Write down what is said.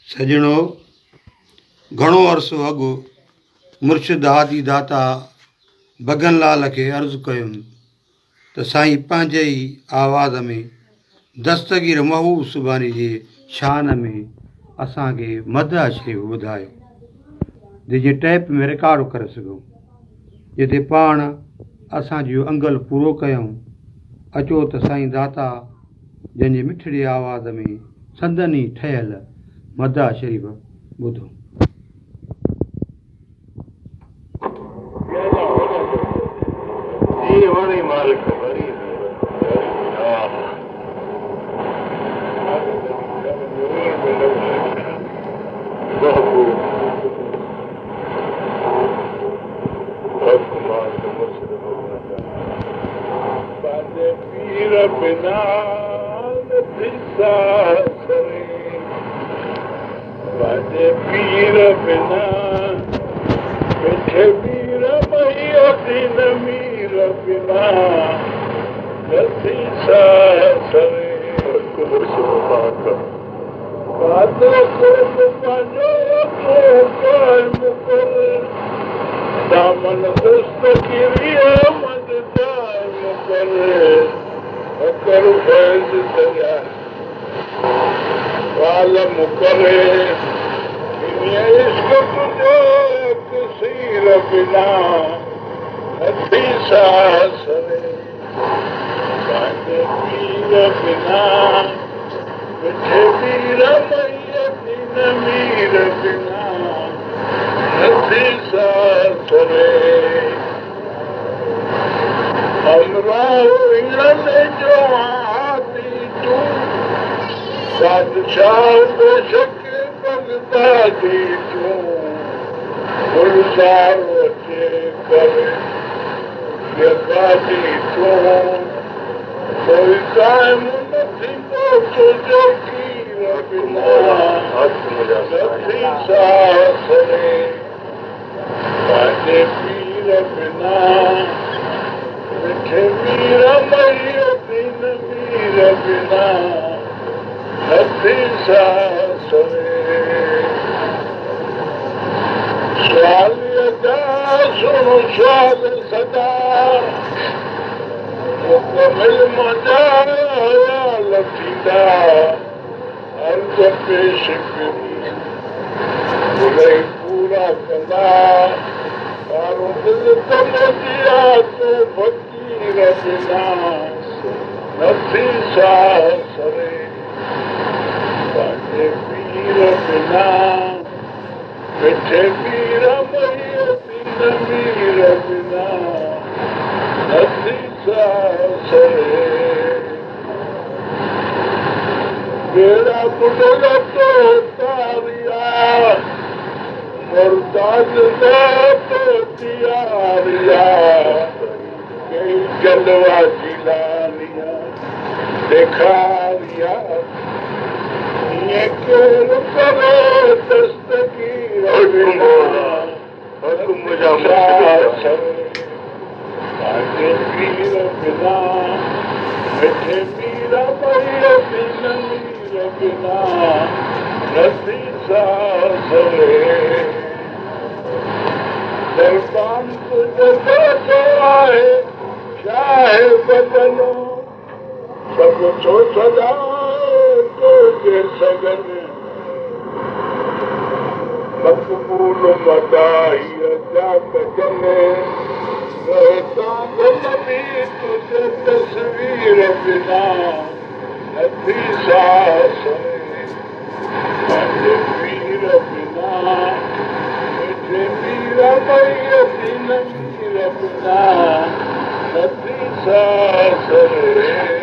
सजणो, घणो अरसो अॻु मुर्शिद हादी दाता भॻनलाल खे अर्ज़ु कयुमि त साईं पंहिंजे ई आवाज़ में दस्तगीर महबूब सुबानी जे शान में असांखे मदह शरीफ़ ॿुधायो, जंहिंजे टैप में रिकॉर्ड करे सघूं, जिते पाण असांजो अंगल पूरो कयूं। अचो त साईं दाता जंहिंजे मिठड़ी आवाज़ में संदनी ठहियल मदह शरीफ़ ॿुधूं। Nati sa sare